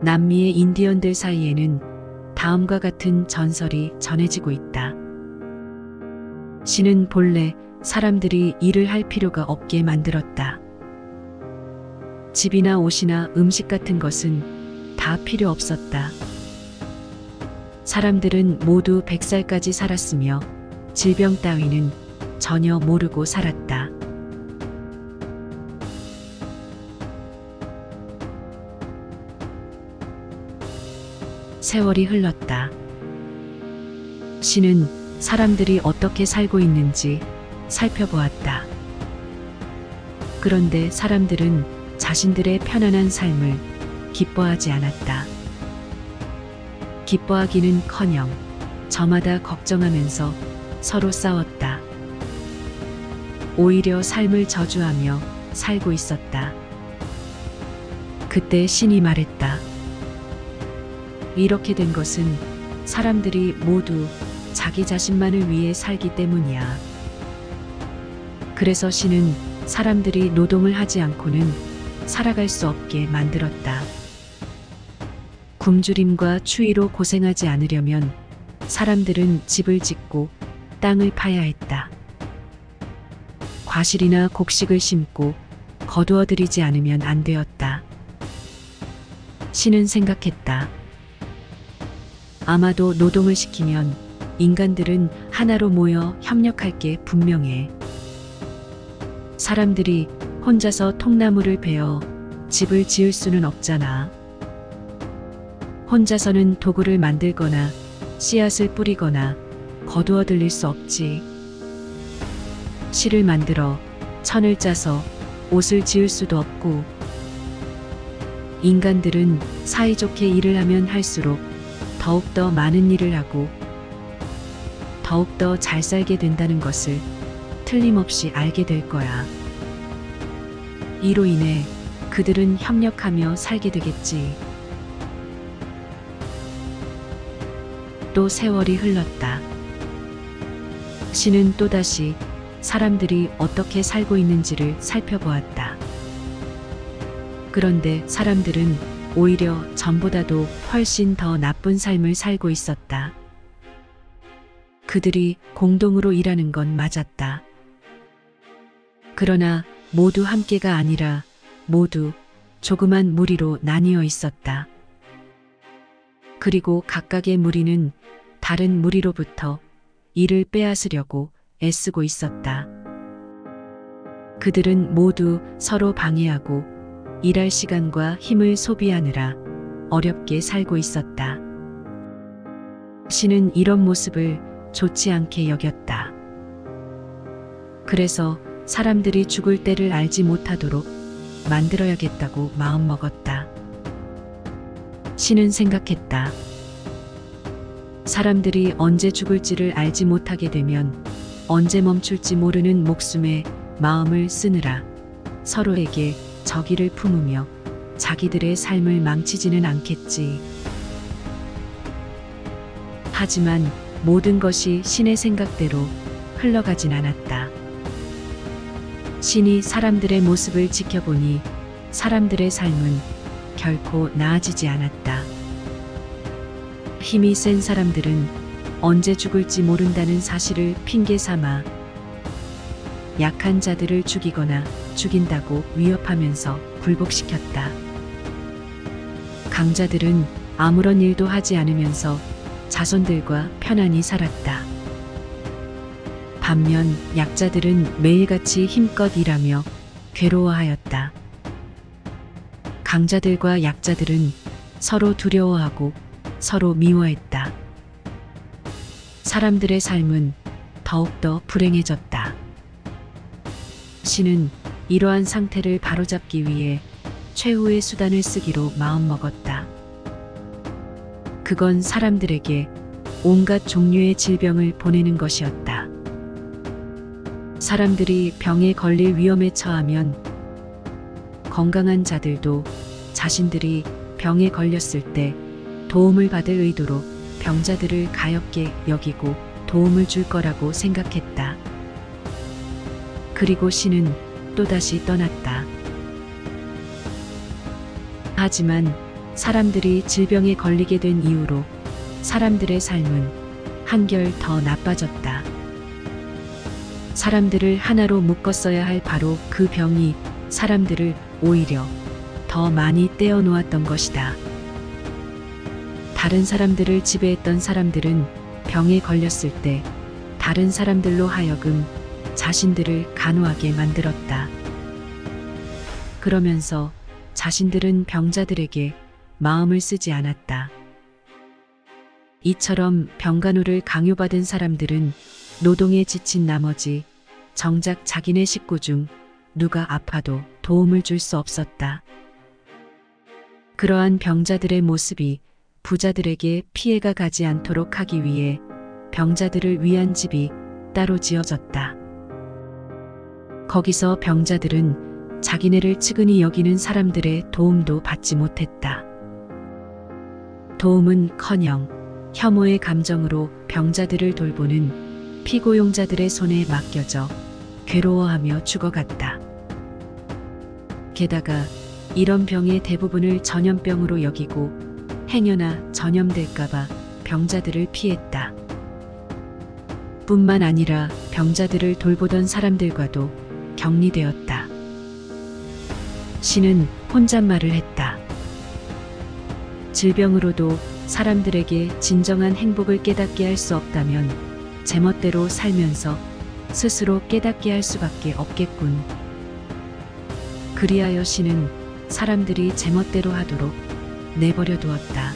남미의 인디언들 사이에는 다음과 같은 전설이 전해지고 있다. 신은 본래 사람들이 일을 할 필요가 없게 만들었다. 집이나 옷이나 음식 같은 것은 다 필요 없었다. 사람들은 모두 100살까지 살았으며 질병 따위는 전혀 모르고 살았다. 세월이 흘렀다. 신은 사람들이 어떻게 살고 있는지 살펴보았다. 그런데 사람들은 자신들의 편안한 삶을 기뻐하지 않았다. 기뻐하기는커녕 저마다 걱정하면서 서로 싸웠다. 오히려 삶을 저주하며 살고 있었다. 그때 신이 말했다. 이렇게 된 것은 사람들이 모두 자기 자신만을 위해 살기 때문이야. 그래서 신은 사람들이 노동을 하지 않고는 살아갈 수 없게 만들었다. 굶주림과 추위로 고생하지 않으려면 사람들은 집을 짓고 땅을 파야 했다. 과실이나 곡식을 심고 거두어들이지 않으면 안 되었다. 신은 생각했다. 아마도 노동을 시키면 인간들은 하나로 모여 협력할 게 분명해. 사람들이 혼자서 통나무를 베어 집을 지을 수는 없잖아. 혼자서는 도구를 만들거나 씨앗을 뿌리거나 거두어 들일 수 없지. 실을 만들어 천을 짜서 옷을 지을 수도 없고. 인간들은 사이좋게 일을 하면 할수록 더욱더 많은 일을 하고 더욱더 잘 살게 된다는 것을 틀림없이 알게 될 거야. 이로 인해 그들은 협력하며 살게 되겠지. 또 세월이 흘렀다. 신은 또다시 사람들이 어떻게 살고 있는지를 살펴보았다. 그런데 사람들은 오히려 전보다도 훨씬 더 나쁜 삶을 살고 있었다. 그들이 공동으로 일하는 건 맞았다. 그러나 모두 함께가 아니라 모두 조그만 무리로 나뉘어 있었다. 그리고 각각의 무리는 다른 무리로부터 일을 빼앗으려고 애쓰고 있었다. 그들은 모두 서로 방해하고 일할 시간과 힘을 소비하느라 어렵게 살고 있었다. 신은 이런 모습을 좋지 않게 여겼다. 그래서 사람들이 죽을 때를 알지 못하도록 만들어야겠다고 마음먹었다. 신은 생각했다. 사람들이 언제 죽을지를 알지 못하게 되면 언제 멈출지 모르는 목숨에 마음을 쓰느라 서로에게 적의를 품으며 자기들의 삶을 망치지는 않겠지. 하지만 모든 것이 신의 생각대로 흘러가진 않았다. 신이 사람들의 모습을 지켜보니 사람들의 삶은 결코 나아지지 않았다. 힘이 센 사람들은 언제 죽을지 모른다는 사실을 핑계 삼아 약한 자들을 죽이거나 죽인다고 위협하면서 굴복시켰다. 강자들은 아무런 일도 하지 않으면서 자손들과 편안히 살았다. 반면 약자들은 매일같이 힘껏 일하며 괴로워하였다. 강자들과 약자들은 서로 두려워하고 서로 미워했다. 사람들의 삶은 더욱더 불행해졌다. 신은 이러한 상태를 바로잡기 위해 최후의 수단을 쓰기로 마음먹었다. 그건 사람들에게 온갖 종류의 질병을 보내는 것이었다. 사람들이 병에 걸릴 위험에 처하면 건강한 자들도 자신들이 병에 걸렸을 때 도움을 받을 의도로 병자들을 가엾게 여기고 도움을 줄 거라고 생각했다. 그리고 신은 또다시 떠났다. 하지만 사람들이 질병에 걸리게 된 이후로 사람들의 삶은 한결 더 나빠졌다. 사람들을 하나로 묶었어야 할 바로 그 병이 사람들을 오히려 더 많이 떼어놓았던 것이다. 다른 사람들을 지배했던 사람들은 병에 걸렸을 때 다른 사람들로 하여금 자신들을 간호하게 만들었다. 그러면서 자신들은 병자들에게 마음을 쓰지 않았다. 이처럼 병간호를 강요받은 사람들은 노동에 지친 나머지 정작 자기네 식구 중 누가 아파도 도움을 줄 수 없었다. 그러한 병자들의 모습이 부자들에게 피해가 가지 않도록 하기 위해 병자들을 위한 집이 따로 지어졌다. 거기서 병자들은 자기네를 측은히 여기는 사람들의 도움도 받지 못했다. 도움은커녕 혐오의 감정으로 병자들을 돌보는 피고용자들의 손에 맡겨져 괴로워하며 죽어갔다. 게다가 이런 병의 대부분을 전염병으로 여기고 행여나 전염될까봐 병자들을 피했다. 뿐만 아니라 병자들을 돌보던 사람들과도 격리되었다. 신은 혼잣말을 했다. 질병으로도 사람들에게 진정한 행복을 깨닫게 할 수 없다면 제멋대로 살면서 스스로 깨닫게 할 수밖에 없겠군. 그리하여 신은 사람들이 제멋대로 하도록 내버려 두었다.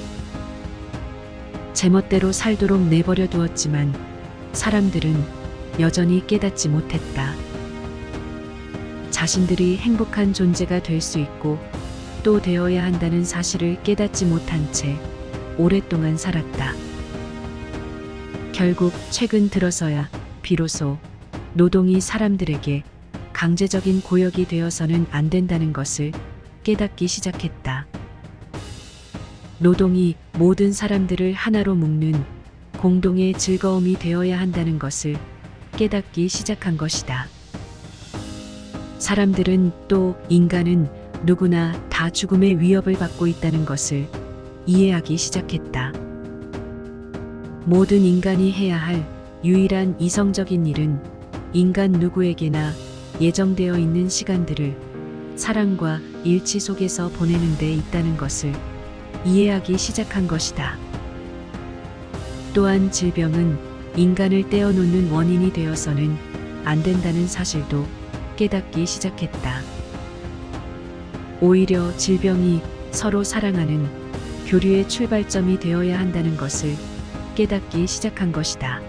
제멋대로 살도록 내버려 두었지만 사람들은 여전히 깨닫지 못했다. 자신들이 행복한 존재가 될 수 있고 또 되어야 한다는 사실을 깨닫지 못한 채 오랫동안 살았다. 결국 최근 들어서야 비로소 노동이 사람들에게 강제적인 고역이 되어서는 안 된다는 것을 깨닫기 시작했다. 노동이 모든 사람들을 하나로 묶는 공동의 즐거움이 되어야 한다는 것을 깨닫기 시작한 것이다. 사람들은 또 인간은 누구나 다 죽음의 위협을 받고 있다는 것을 이해하기 시작했다. 모든 인간이 해야 할 유일한 이성적인 일은 인간 누구에게나 예정되어 있는 시간들을 사랑과 일치 속에서 보내는 데 있다는 것을 이해하기 시작한 것이다. 또한 질병은 인간을 떼어놓는 원인이 되어서는 안 된다는 사실도 깨닫기 시작했다. 오히려 질병이 서로 사랑하는 교류의 출발점이 되어야 한다는 것을 깨닫기 시작한 것이다.